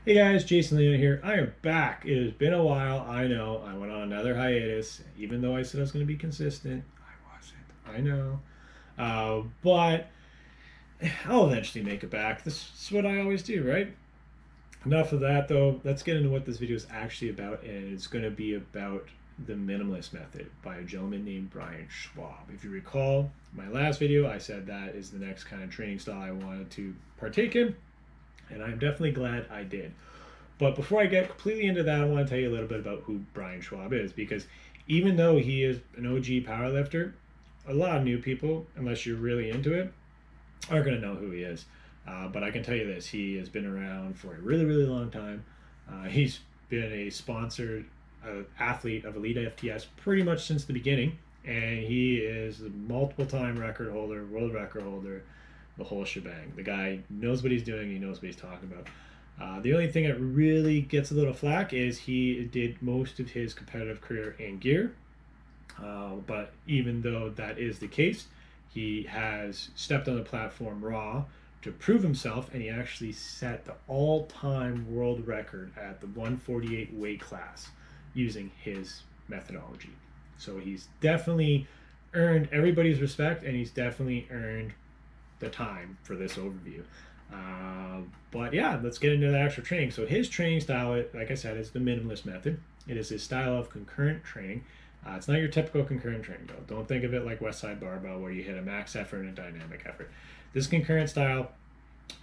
Hey guys, JasonLeeno here. I am back. It has been a while. I know. I went on another hiatus, even though I said I was going to be consistent. I wasn't. I know. But I'll eventually make it back. This is what I always do, right? Enough of that, though. Let's get into what this video is actually about, and it's going to be about the minimalist method by a gentleman named Brian Schwab. If you recall my last video, I said that is the next kind of training style I wanted to partake in, and I'm definitely glad I did. But before I get completely into that, I want to tell you a little bit about who Brian Schwab is, because even though he is an OG powerlifter, a lot of new people, unless you're really into it, aren't going to know who he is. But I can tell you this: he has been around for a really, really long time. He's been a sponsored athlete of Elite FTS pretty much since the beginning, and he is a multiple-time record holder, world record holder, the whole shebang. The guy knows what he's doing. He knows what he's talking about. The only thing that really gets a little flack is he did most of his competitive career in gear. But even though that is the case, he has stepped on the platform raw to prove himself, and he actually set the all-time world record at the 148 weight class using his methodology. So he's definitely earned everybody's respect, and he's definitely earned the time for this overview. But yeah, let's get into the actual training. So his training style, like I said, is the minimalist method. It is his style of concurrent training. It's not your typical concurrent training, though. Don't think of it like West Side Barbell, where you hit a max effort and a dynamic effort. This concurrent style,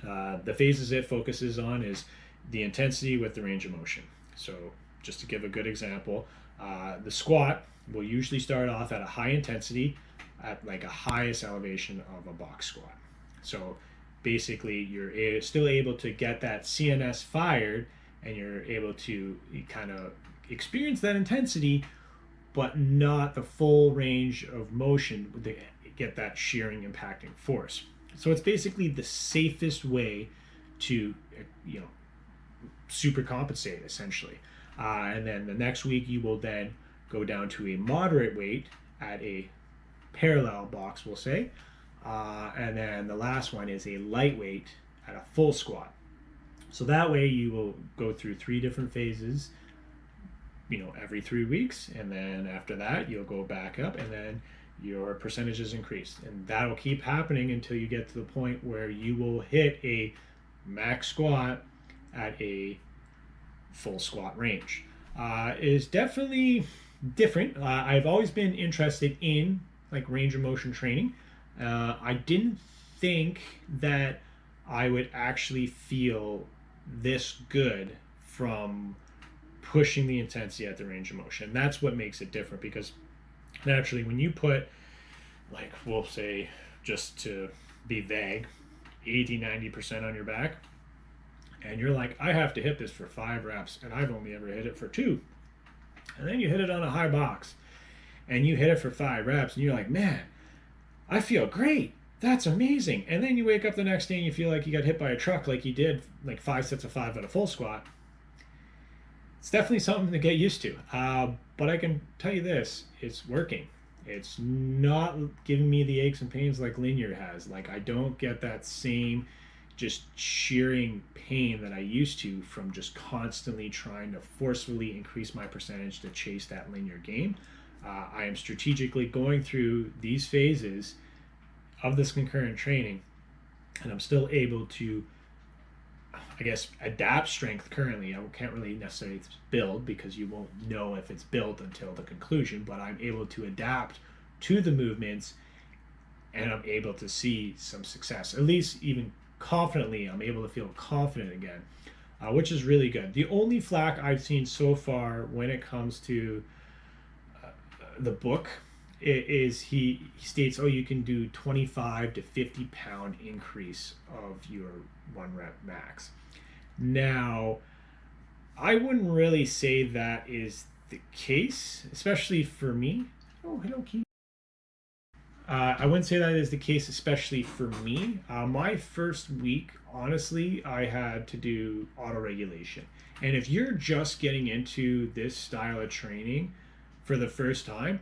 the phases it focuses on is the intensity with the range of motion. So just to give a good example, the squat will usually start off at a high intensity at like a highest elevation of a box squat. So basically you're still able to get that CNS fired, and you're able to kind of experience that intensity, but not the full range of motion to get that shearing impacting force. So it's basically the safest way to, you know, super compensate essentially. And then the next week you will then go down to a moderate weight at a parallel box, we'll say. And then the last one is a lightweight at a full squat. So that way you will go through 3 different phases, every 3 weeks. And then after that, you'll go back up, and then your percentages increase. And that'll keep happening until you get to the point where you will hit a max squat at a full squat range. It is definitely different. I've always been interested in like range of motion training. I didn't think that I would actually feel this good from pushing the intensity at the range of motion. That's what makes it different, because naturally when you put, like, we'll say, just to be vague, 80-90% on your back, and you're like, I have to hit this for 5 reps, and I've only ever hit it for 2. And then you hit it on a high box, and you hit it for 5 reps, and you're like, man, I feel great. That's amazing. And then you wake up the next day and you feel like you got hit by a truck, like you did like 5 sets of 5 at a full squat. It's definitely something to get used to. But I can tell you this, it's working. It's not giving me the aches and pains like linear has. Like, I don't get that same just shearing pain that I used to from just constantly trying to forcefully increase my percentage to chase that linear gain. I am strategically going through these phases of this concurrent training, and I'm still able to, I guess, adapt strength currently. I can't really necessarily build, because you won't know if it's built until the conclusion, but I'm able to adapt to the movements, and I'm able to see some success. At least even confidently, I'm able to feel confident again, which is really good. The only flack I've seen so far when it comes to the book is he states, oh, you can do 25 to 50 pound increase of your 1 rep max. Now, I wouldn't really say that is the case, especially for me. Oh, hello, Keith. I wouldn't say that is the case, especially for me. My first week, honestly, I had to do auto regulation. And if you're just getting into this style of training for the first time,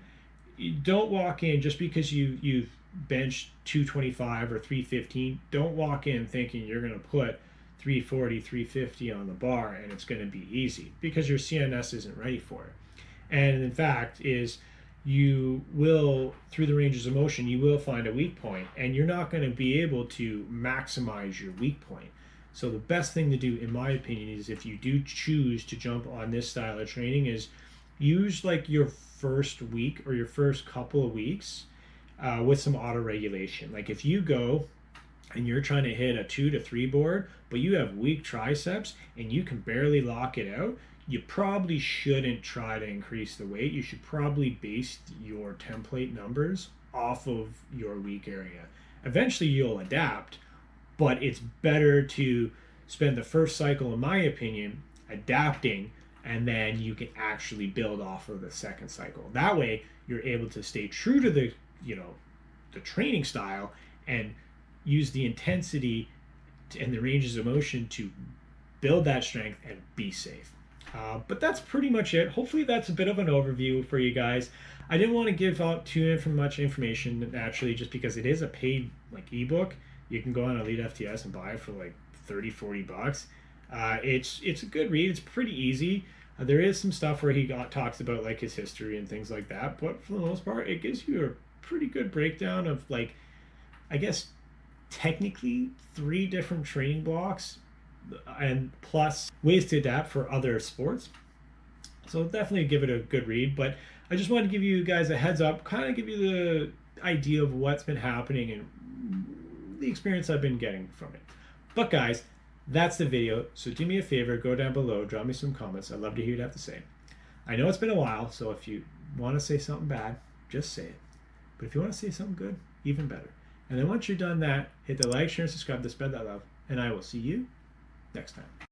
you don't walk in just because you've benched 225 or 315. Don't walk in thinking you're going to put 340, 350 on the bar, and it's going to be easy because your CNS isn't ready for it. And in fact, is you will, through the ranges of motion, you will find a weak point, and you're not going to be able to maximize your weak point. So the best thing to do, in my opinion, is if you do choose to jump on this style of training, is use like your first week or your first couple of weeks with some auto regulation. Like if you go and you're trying to hit a 2 to 3 board, but you have weak triceps and you can barely lock it out, you probably shouldn't try to increase the weight. You should probably base your template numbers off of your weak area. Eventually you'll adapt, but it's better to spend the first cycle, in my opinion, adapting, and then you can actually build off of the second cycle. That way you're able to stay true to the, the training style and use the intensity and the ranges of motion to build that strength and be safe. But that's pretty much it. Hopefully that's a bit of an overview for you guys. I didn't want to give out too much information naturally, just because it is a paid like ebook. You can go on Elite FTS and buy it for like 30-40 bucks. It's a good read. It's pretty easy. There is some stuff where he talks about like his history and things like that, but for the most part it gives you a pretty good breakdown of, like, I guess technically 3 different training blocks and plus ways to adapt for other sports. So definitely give it a good read, but I just wanted to give you guys a heads up, kind of give you the idea of what's been happening and the experience I've been getting from it. But guys, that's the video. So do me a favor, go down below, drop me some comments. I'd love to hear what you have to say. I know it's been a while, so if you want to say something bad, just say it. But if you want to say something good, even better. And then once you're done that, hit the like, share, and subscribe to spread that love. And I will see you next time.